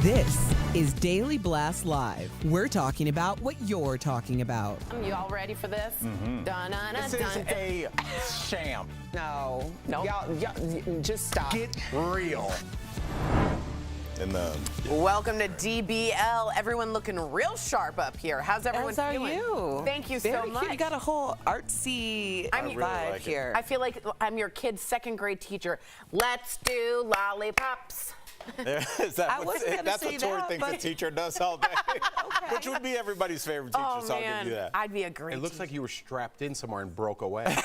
This is Daily Blast Live. We're talking about what you're talking about. You all ready for this? This is a sham. No. Y'all, just stop. Get real. Welcome to DBL. Everyone looking real sharp up here. How's everyone As are feeling? you. Thank you Very so cute. much. You got a whole artsy vibe here. I feel like I'm your kid's second grade teacher. Let's do lollipops. That's what Tori thinks a teacher does all day. Which would be everybody's favorite teacher, so I'll give you that. I'd be a great It looks like you were strapped in somewhere and broke away.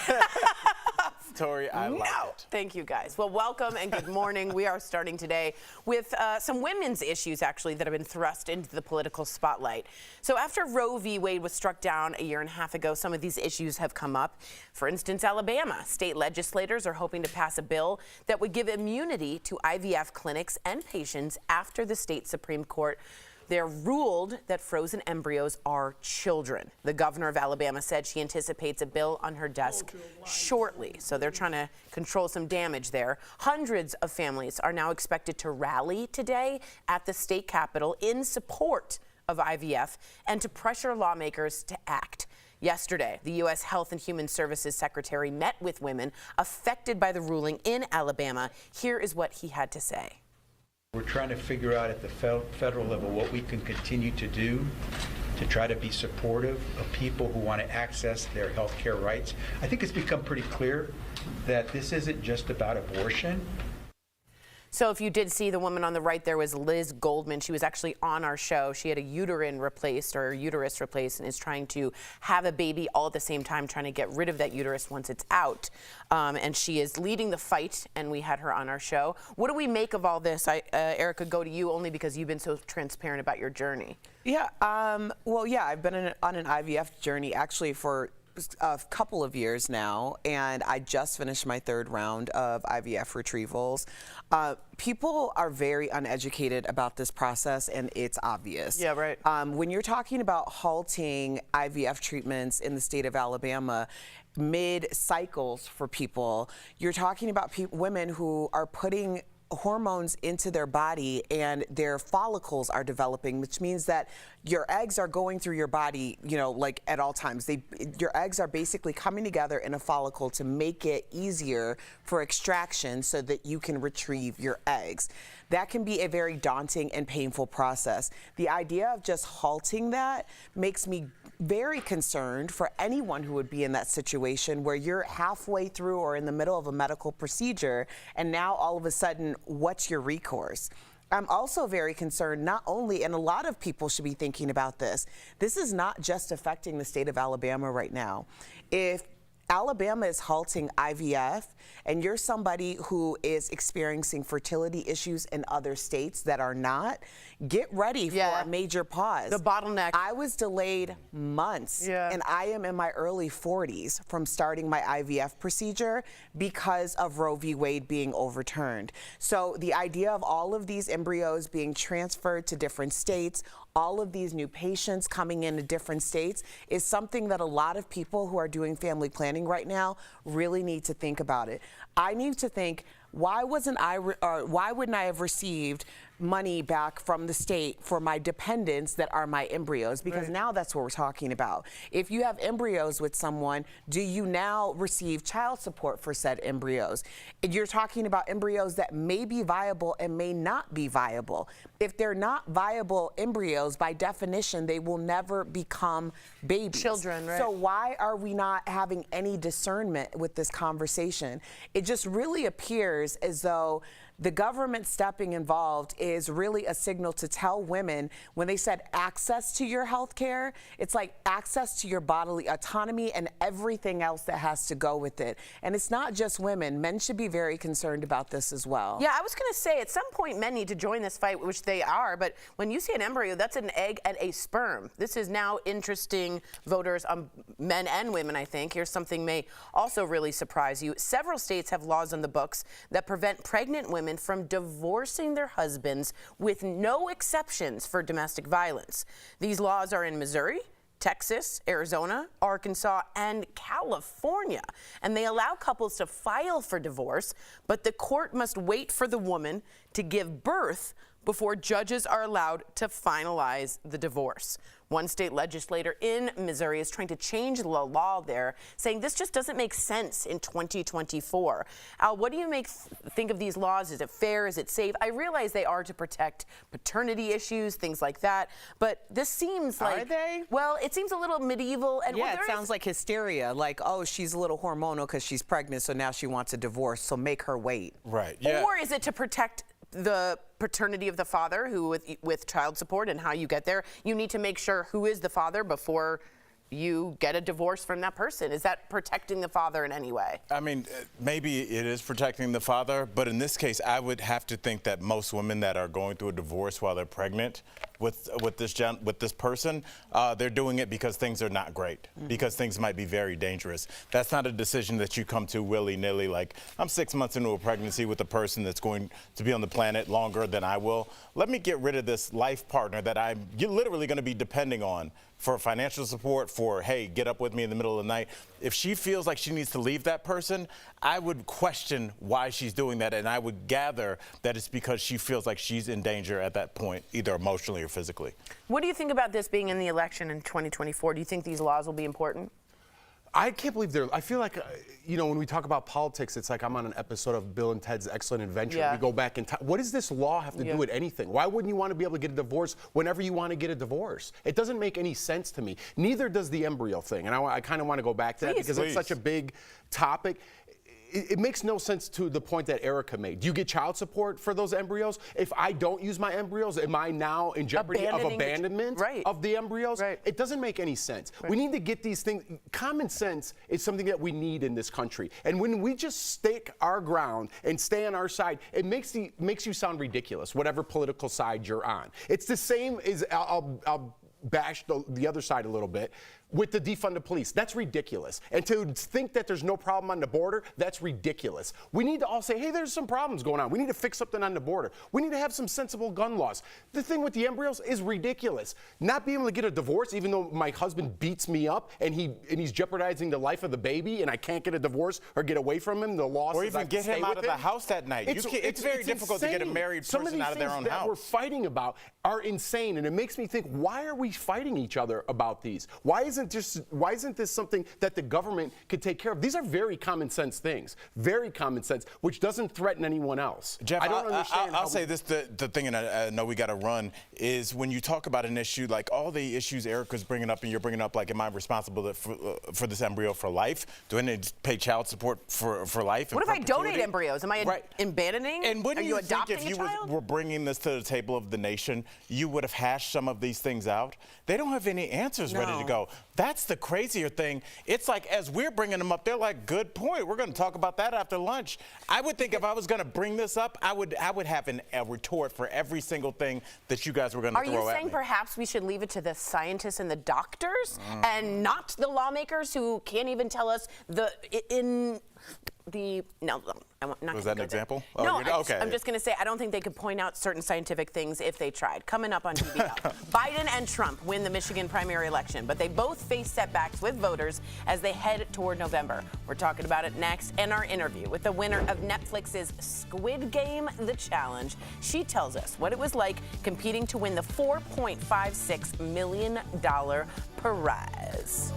Tori, I like it. Thank you, guys. Well, welcome and good morning. We are starting today with some women's issues, actually, that have been thrust into the political spotlight. So after Roe v. Wade was struck down a year and a half ago, some of these issues have come up. For instance, Alabama. State legislators are hoping to pass a bill that would give immunity to IVF clinics and patients after the state Supreme Court They're ruled that frozen embryos are children. The governor of Alabama said she anticipates a bill on her desk shortly. So they're trying to control some damage there. Hundreds of families are now expected to rally today at the state capitol in support of IVF and to pressure lawmakers to act. Yesterday, the U.S. Health and Human Services Secretary met with women affected by the ruling in Alabama. Here is what he had to say. We're trying to figure out at the federal level what we can continue to do to try to be supportive of people who want to access their health care rights. I think it's become pretty clear that this isn't just about abortion. So if you did see the woman on the right, there was Liz Goldman. She was actually on our show. She had a uterus replaced and is trying to have a baby all at the same time, trying to get rid of that uterus once it's out. And she is leading the fight, and we had her on our show. What do we make of all this? Erica, go to you only because you've been so transparent about your journey. Yeah, I've been on an IVF journey actually for a couple of years now, and I just finished my third round of IVF retrievals. People are very uneducated about this process, and it's obvious. Yeah, right. When you're talking about halting IVF treatments in the state of Alabama, mid-cycles for people, you're talking about women who are putting hormones into their body and their follicles are developing, which means that your eggs are going through your body, like at all times. Your eggs are basically coming together in a follicle to make it easier for extraction so that you can retrieve your eggs. That can be a very daunting and painful process. The idea of just halting that makes me very concerned for anyone who would be in that situation where you're halfway through or in the middle of a medical procedure and now all of a sudden, what's your recourse? I'm also very concerned not only, and a lot of people should be thinking about this is not just affecting the state of Alabama right now. If Alabama is halting IVF and you're somebody who is experiencing fertility issues in other states that are not, get ready for a major pause. The bottleneck. I was delayed months, and I am in my early 40s from starting my IVF procedure because of Roe v. Wade being overturned. So the idea of all of these embryos being transferred to different states, all of these new patients coming into different states is something that a lot of people who are doing family planning right now really need to think about it. I need to think, why wouldn't I have received money back from the state for my dependents that are my embryos? Because now that's what we're talking about. If you have embryos with someone, do you now receive child support for said embryos? You're talking about embryos that may be viable and may not be viable. If they're not viable embryos, by definition, they will never become babies. Children, right? So why are we not having any discernment with this conversation? It just really appears as though the government stepping involved is really a signal to tell women, when they said access to your health care, it's like access to your bodily autonomy and everything else that has to go with it. And it's not just women. Men should be very concerned about this as well. Yeah, I was going to say, at some point, men need to join this fight, which they are. But when you see an embryo, that's an egg and a sperm. This is now interesting, voters, men and women, I think. Here's something may also really surprise you. Several states have laws on the books that prevent pregnant women from divorcing their husbands with no exceptions for domestic violence. These laws are in Missouri, Texas, Arizona, Arkansas, and California. And they allow couples to file for divorce, but the court must wait for the woman to give birth before judges are allowed to finalize the divorce. One state legislator in Missouri is trying to change the law there, saying this just doesn't make sense in 2024. Al, what do you think of these laws? Is it fair? Is it safe? I realize they are to protect paternity issues, things like that, but this seems like... Are they? Well, it seems a little medieval. And yeah, it sounds like hysteria. Like, oh, she's a little hormonal because she's pregnant, so now she wants a divorce, so make her wait. Right, yeah. Or is it to protect the paternity of the father who with child support and how you get there? You need to make sure who is the father before you get a divorce from that person. Is that protecting the father in any way? I mean, maybe it is protecting the father, but in this case, I would have to think that most women that are going through a divorce while they're pregnant with this person, they're doing it because things are not great, because things might be very dangerous. That's not a decision that you come to willy-nilly, like, I'm 6 months into a pregnancy with a person that's going to be on the planet longer than I will. Let me get rid of this life partner that you're literally going to be depending on for financial support, for, hey, get up with me in the middle of the night. If she feels like she needs to leave that person, I would question why she's doing that, and I would gather that it's because she feels like she's in danger at that point, either emotionally or physically. What do you think about this being in the election in 2024? Do you think these laws will be important? I can't believe I feel like, when we talk about politics, it's like I'm on an episode of Bill and Ted's Excellent Adventure. Yeah. We go back in time. What does this law have to do with anything? Why wouldn't you want to be able to get a divorce whenever you want to get a divorce? It doesn't make any sense to me. Neither does the embryo thing. And I kind of want to go back to that because it's such a big topic. It makes no sense to the point that Erica made. Do you get child support for those embryos? If I don't use my embryos, am I now in jeopardy of abandonment of the embryos? Right. It doesn't make any sense. Right. We need to get these things. Common sense is something that we need in this country. And when we just stake our ground and stay on our side, it makes you sound ridiculous, whatever political side you're on. It's the same as, I'll bash the other side a little bit, with the defund the police. That's ridiculous. And to think that there's no problem on the border, that's ridiculous. We need to all say, hey, there's some problems going on. We need to fix something on the border. We need to have some sensible gun laws. The thing with the embryos is ridiculous. Not being able to get a divorce, even though my husband beats me up and he's jeopardizing the life of the baby and I can't get a divorce or get away from him, the law or says even get him out of the house that night. It's very difficult to get a married person out of their own house. Some of these things that we're fighting about are insane, and it makes me think, why are we fighting each other about these? Why isn't this something that the government could take care of? These are very common sense things, very common sense, which doesn't threaten anyone else. Jeff, I don't understand. I'll say this, the thing, and I know we got to run, is when you talk about an issue, like all the issues Erica's bringing up and you're bringing up, like, am I responsible for this embryo for life? Do I need to pay child support for life? What if I donate embryos? Am I abandoning? And wouldn't you think if you were bringing this to the table of the nation, you would have hashed some of these things out? They don't have any answers ready to go. That's the crazier thing. It's like, as we're bringing them up, they're like, good point. We're going to talk about that after lunch. I would think if I was going to bring this up, I would have a retort for every single thing that you guys were going to throw at me. Are you saying perhaps we should leave it to the scientists and the doctors and not the lawmakers who can't even tell us I'm not. Was that an example? No, I'm just going to say I don't think they could point out certain scientific things if they tried. Coming up on DBL, Biden and Trump win the Michigan primary election, but they both face setbacks with voters as they head toward November. We're talking about it next in our interview with the winner of Netflix's Squid Game: The Challenge. She tells us what it was like competing to win the $4.56 million prize.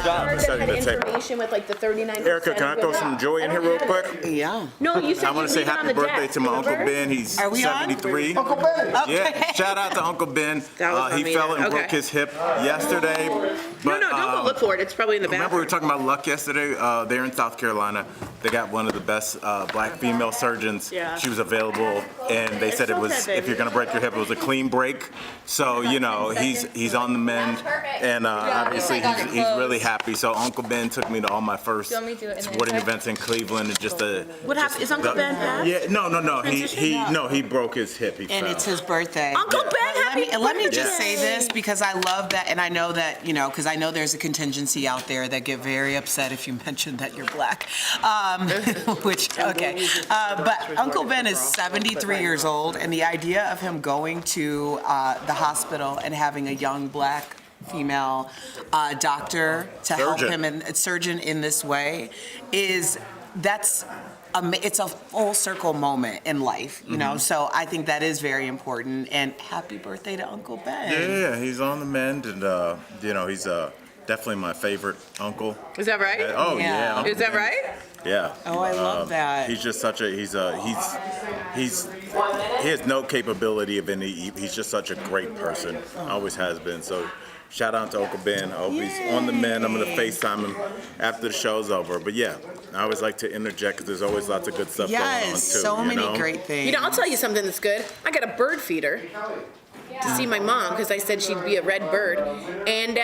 Information with like the 39%. Erica, can I throw some joy in here real quick? Yeah. No, you said I want to say happy birthday to my Uncle Ben. He's 73. Uncle Ben. Okay. Yeah, shout out to Uncle Ben. He fell and broke his hip yesterday. But, no, don't go look for it. It's probably in the bathroom. Remember we were talking about luck yesterday? There in South Carolina, they got one of the best black female surgeons. Yeah. She was available, and they said it was, if you're going to break your hip, it was a clean break. So, he's on the mend, and obviously he's really happy. So Uncle Ben took me to all my first sporting events in Cleveland, and just what happened? Is Uncle Ben passed? Yeah, no. He broke his hip. And it's his birthday. Uncle Ben, let me just say this, because I love that, and I know that, because I know there's a contingency out there that get very upset if you mention that you're black. But Uncle Ben is 73 40 years old, and the idea of him going to the hospital and having a young black female doctor to help him, and a surgeon in this way, it's a full circle moment in life, you know. So I think that is very important. And happy birthday to Uncle Ben. Yeah, he's on the mend, and you know, he's definitely my favorite uncle. Is that right? Oh yeah. Is that right? Yeah. Oh, I love that. He's just such a he has no capability of any. He's just such a great person. Always has been. So shout out to Uncle Ben. I hope he's on the mend. I'm gonna FaceTime him after the show's over. But yeah, I always like to interject because there's always lots of good stuff going on too. Yes, so many great things. You know, I'll tell you something that's good. I got a bird feeder to see my mom because I said she'd be a red bird, and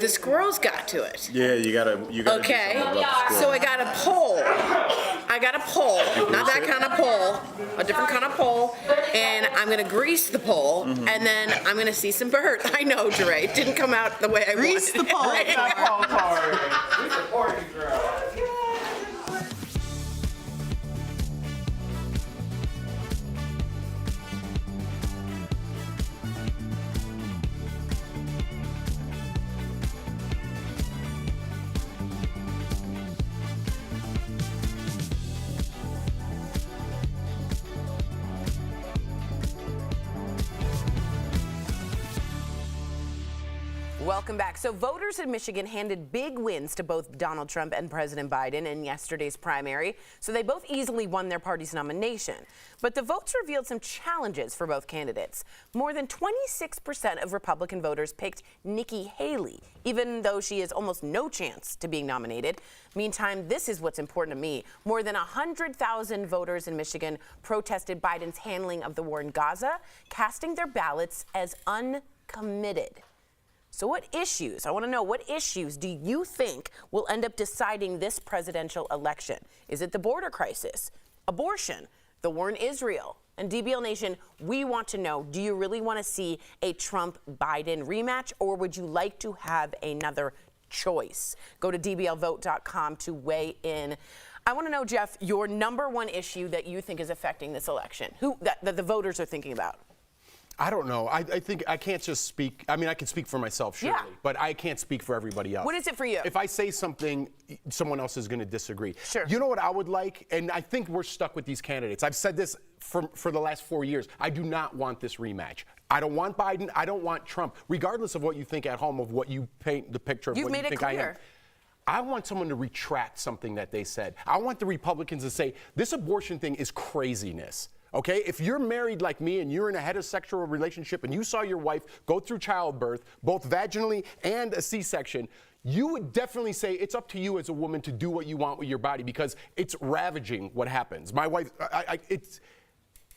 the squirrels got to it. Yeah, you gotta. Okay, so I got a pole. Not that kind of pole, a different kind of pole, and I'm gonna grease the pole, and then I'm gonna see some birds. I know, Dre, it didn't come out the way I Grease wanted. the pole. Welcome back. So voters in Michigan handed big wins to both Donald Trump and President Biden in yesterday's primary, so they both easily won their party's nomination. But the votes revealed some challenges for both candidates. More than 26% of Republican voters picked Nikki Haley, even though she has almost no chance to being nominated. Meantime, this is what's important to me. More than 100,000 voters in Michigan protested Biden's handling of the war in Gaza, casting their ballots as uncommitted. So what issues, I want to know, what issues do you think will end up deciding this presidential election? Is it the border crisis, abortion, the war in Israel? And DBL Nation, we want to know, do you really want to see a Trump-Biden rematch, or would you like to have another choice? Go to dblvote.com to weigh in. I want to know, Jeff, your number one issue that you think is affecting this election, that the voters are thinking about. I don't know. I think I can't just speak. I mean, I can speak for myself, surely, but I can't speak for everybody else. What is it for you? If I say something, someone else is going to disagree. Sure. You know what I would like? And I think we're stuck with these candidates. I've said this for the last 4 years. I do not want this rematch. I don't want Biden. I don't want Trump. Regardless of what you think at home, of what you paint the picture of You've what you made it think I am. clear. I want someone to retract something that they said. I want the Republicans to say, this abortion thing is craziness. Okay, if you're married like me and you're in a heterosexual relationship and you saw your wife go through childbirth, both vaginally and a C-section, you would definitely say it's up to you as a woman to do what you want with your body because it's ravaging what happens. My wife,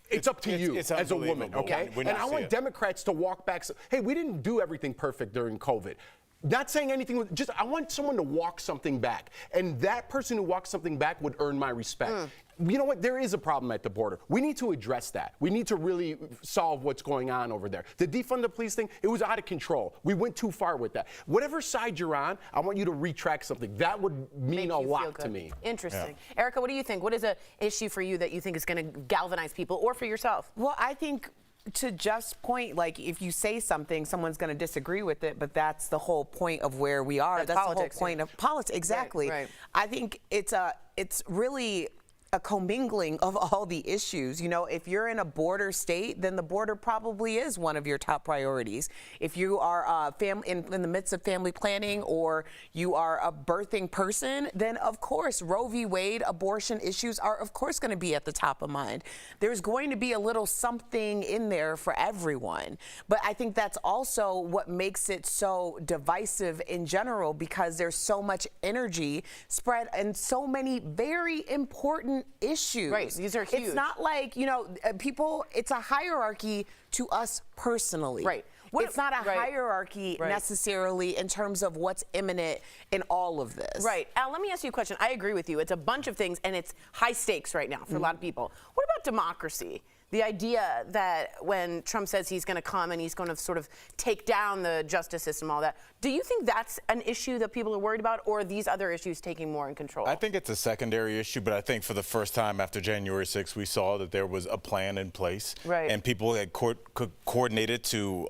it's up to you as a woman, okay? And I want Democrats to walk back. Hey, we didn't do everything perfect during COVID. Not saying anything, just I want someone to walk something back. And that person who walks something back would earn my respect. You know what? There is a problem at the border. We need to address that. We need to really solve what's going on over there. The defund the police thing, it was out of control. We went too far with that. Whatever side you're on, I want you to retract something. That would mean a lot to me. Interesting. Yeah. Erica, what do you think? What is an issue for you that you think is going to galvanize people, or for yourself? Well, I think, to Jeff's point, like, if you say something, someone's going to disagree with it, but that's the whole point of where we are. That's politics, the whole point of politics. Exactly. Right. I think it's really a commingling of all the issues. You know, if you're in a border state, then the border probably is one of your top priorities. If you are in the midst of family planning, or you are a birthing person, then of course Roe v. Wade, abortion issues are of course going to be at the top of mind. There's going to be a little something in there for everyone. But I think that's also what makes it so divisive in general, because there's so much energy spread and so many very important issues. Right, these are huge. It's not like, you know, people, it's a hierarchy to us personally. Right. It's not a hierarchy necessarily in terms of what's imminent in all of this. Right. Al, let me ask you a question. I agree with you. It's a bunch of things, and it's high stakes right now for a lot of people. What about about democracy? The idea that when Trump says he's going to come and he's going to sort of take down the justice system, all that, do you think that's an issue that people are worried about, or are these other issues taking more in control? I think it's a secondary issue, but I think for the first time after January 6th, we saw that there was a plan in place, right, and people had coordinated to,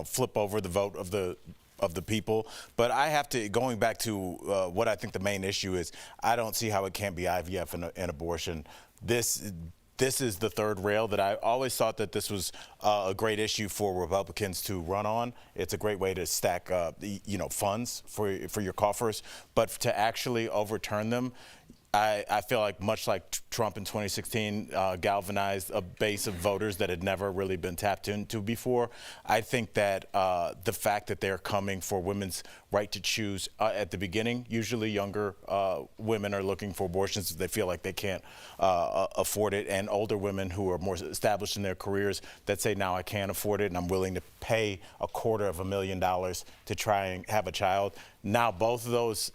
flip over the vote of the people. But I have to, going back to what I think the main issue is, I don't see how it can't be IVF and abortion. This is the third rail that I always thought that this was a great issue for Republicans to run on. It's a great way to stack funds for your coffers, but to actually overturn them, I feel like, much like Trump in 2016 galvanized a base of voters that had never really been tapped into before. I think that the fact that they're coming for women's right to choose at the beginning, usually younger women are looking for abortions if they feel like they can't afford it, and older women who are more established in their careers that say, now I can't afford it and I'm willing to pay $250,000 to try and have a child. Now both of those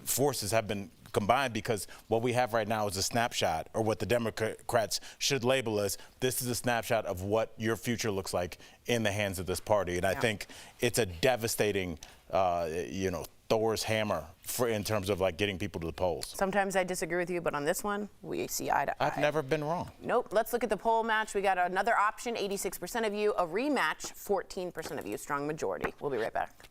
forces have been combined, because what we have right now is a snapshot, or what the Democrats should label as, this is a snapshot of what your future looks like in the hands of this party. And I think it's a devastating, Thor's hammer in terms of like getting people to the polls. Sometimes I disagree with you, but on this one, we see eye to eye. I've never been wrong. Nope. Let's look at the poll match. We got another option, 86% of you. A rematch, 14% of you. Strong majority. We'll be right back.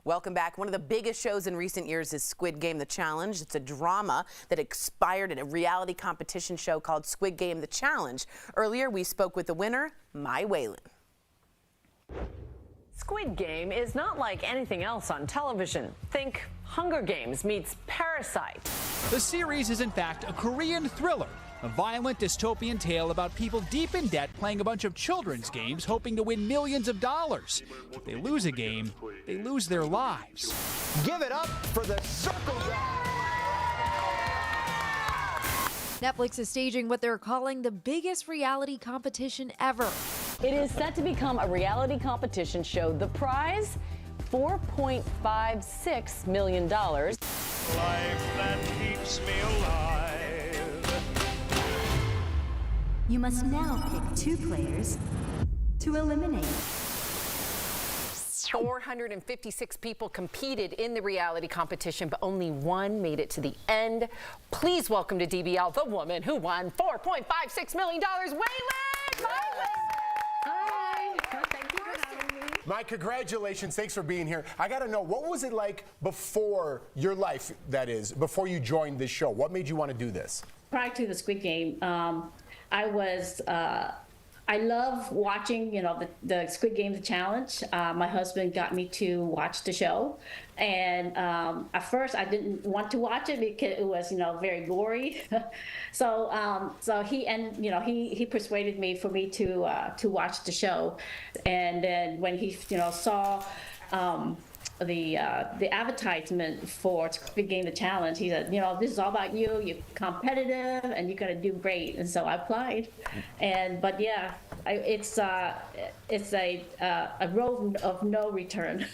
Welcome back. One of the biggest shows in recent years is Squid Game: The Challenge. It's a drama that expired in a reality competition show called Squid Game: The Challenge. Earlier, we spoke with the winner, Mai Whalen. Squid Game is not like anything else on television. Think Hunger Games meets Parasite. The series is in fact a Korean thriller, a violent dystopian tale about people deep in debt playing a bunch of children's games hoping to win millions of dollars. If they lose a game, they lose their lives. Give it up for the Circle Guy. Netflix is staging what they're calling the biggest reality competition ever. It is set to become a reality competition show. The prize, $4.56 million. Life that keeps me alive. You must now pick 2 players to eliminate. 456 people competed in the reality competition, but only one made it to the end. Please welcome to DBL the woman who won $4.56 million, Whalen! Hi. Thank you for having me. My congratulations. Thanks for being here. I got to know, what was it like before your life, that is, before you joined this show? What made you want to do this? Prior to the Squid Game, I love watching, the Squid Game challenge. My husband got me to watch the show, and at first I didn't want to watch it because it was, very gory. so he persuaded me for me to watch the show, and then when he saw the advertisement for Squid Game the challenge, he said, this is all about you. You're competitive and you're gonna do great. And so I applied, but yeah, it's a road of no return.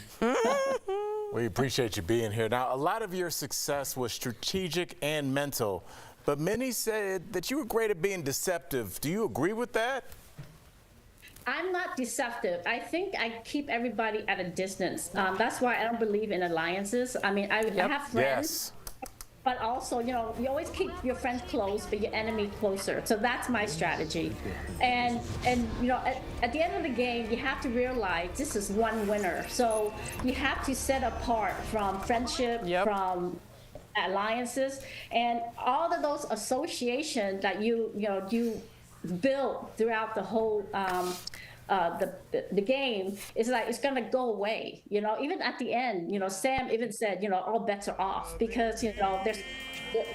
We appreciate you being here. Now, a lot of your success was strategic and mental, but many said that you were great at being deceptive. Do you agree with that? I'm not deceptive. I think I keep everybody at a distance. That's why I don't believe in alliances. I mean, I have friends, but also, you always keep your friends close, but your enemy closer. So that's my strategy. And at the end of the game, you have to realize this is one winner. So you have to set apart from friendship, from alliances, and all of those associations that you built throughout the whole the game. Is like it's gonna go away. Even at the end, Sam even said, all bets are off because there's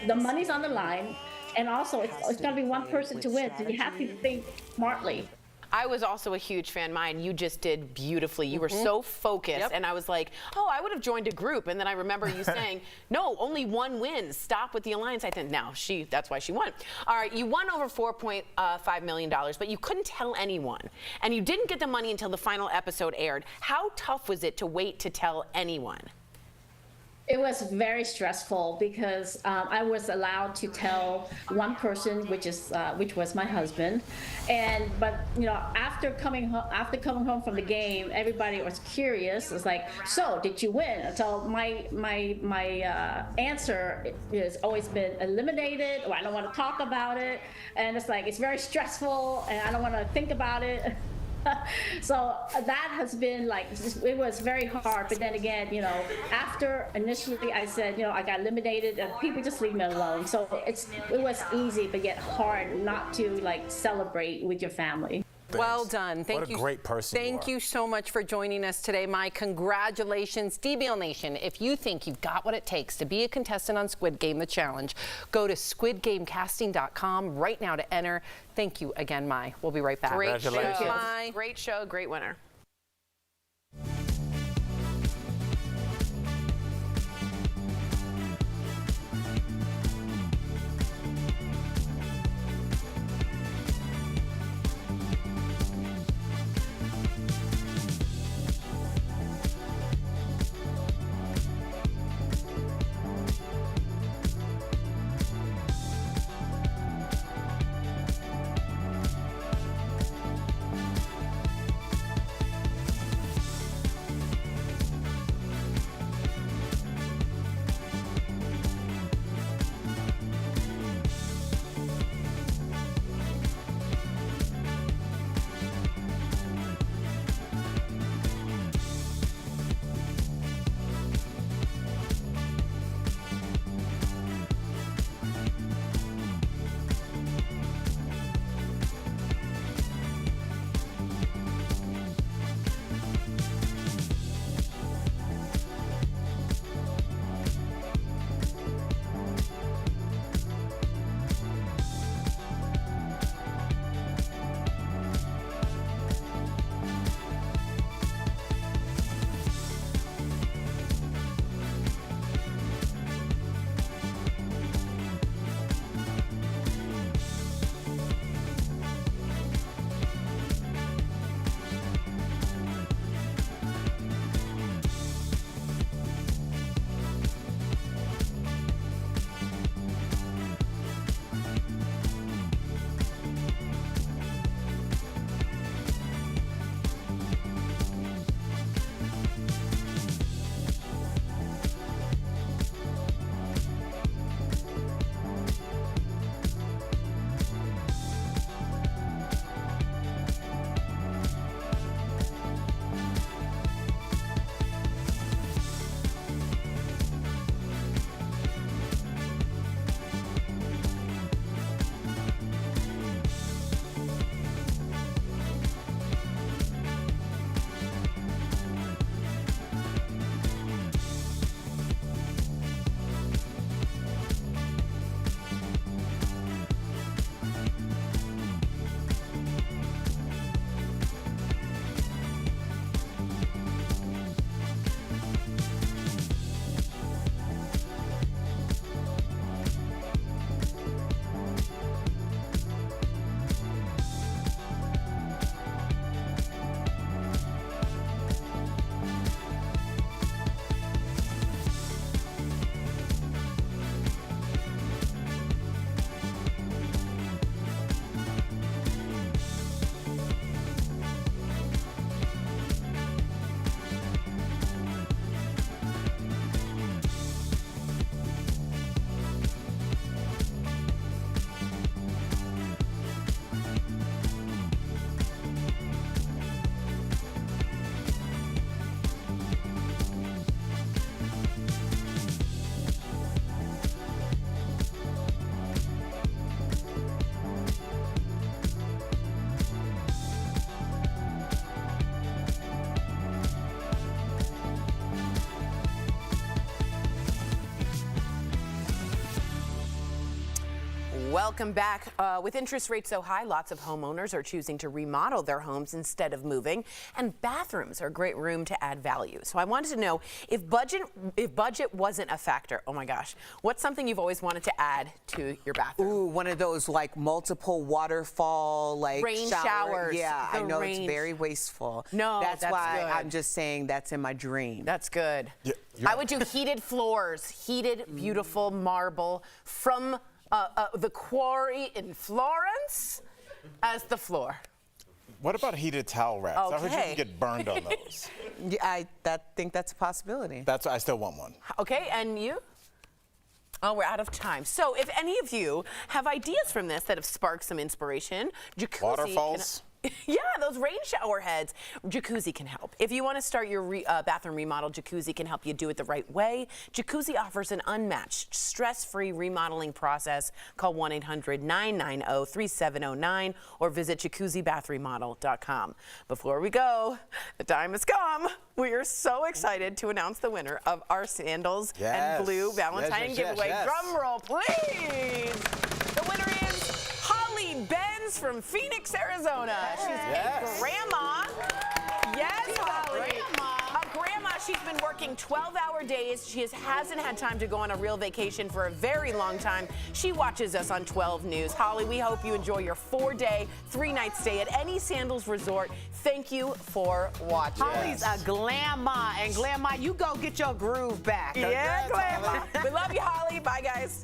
the money's on the line, and also it's gonna be one person to win. So you have to think smartly. I was also a huge fan. Mine, you just did beautifully. You were so focused, and I was like, oh, I would have joined a group. And then I remember you saying, no, only one wins. Stop with the alliance. I think now that's why she won. All right, you won over $4.5 million, but you couldn't tell anyone. And you didn't get the money until the final episode aired. How tough was it to wait to tell anyone? It was very stressful because I was allowed to tell one person, which was my husband, but after coming home from the game, everybody was curious. It's like, so did you win? So my answer has always been eliminated, or I don't want to talk about it, and it's like it's very stressful, and I don't want to think about it. So that has been it was very hard. But then again, after initially I said, I got eliminated, and people just leave me alone. So it was easy, but yet hard not to celebrate with your family. Well done. Thank you. What a great person you are. Thank you so much for joining us today. My congratulations. DBL Nation, if you think you've got what it takes to be a contestant on Squid Game The Challenge, go to squidgamecasting.com right now to enter. Thank you again, Mai. We'll be right back. Great show, Mai. Great show, great winner. Welcome back. With interest rates so high, lots of homeowners are choosing to remodel their homes instead of moving, and bathrooms are a great room to add value. So I wanted to know if budget wasn't a factor. Oh my gosh, what's something you've always wanted to add to your bathroom? Ooh, one of those like multiple waterfall like rain showers. Yeah, I know rain. it's very wasteful. No, that's why good. I'm just saying that's in my dream. That's good. Yeah, I would do heated floors, heated, beautiful marble from the quarry in Florence as the floor. What about heated towel wraps? I heard you Okay. can get burned on those. Yeah, I think that's a possibility. I still want one. Okay, and you? Oh, we're out of time. So if any of you have ideas from this that have sparked some inspiration, jacuzzi Waterfalls? Yeah, those rain shower heads. Jacuzzi can help. If you want to start your bathroom remodel, Jacuzzi can help you do it the right way. Jacuzzi offers an unmatched, stress-free remodeling process. Call 1-800-990-3709 or visit jacuzzibathremodel.com. Before we go, the time has come. We are so excited to announce the winner of our Sandals and Blue Valentine giveaway. Drum roll, please. The winner is Holly Benz from Phoenix, Arizona. She's a grandma. Yes, Holly. A grandma. She's been working 12-hour days. She hasn't had time to go on a real vacation for a very long time. She watches us on 12 News. Holly, we hope you enjoy your 4-day, 3-night stay at any Sandals resort. Thank you for watching. Holly's a glamma, and glamma, you go get your groove back. Yeah, glamma. We love you, Holly. Bye, guys.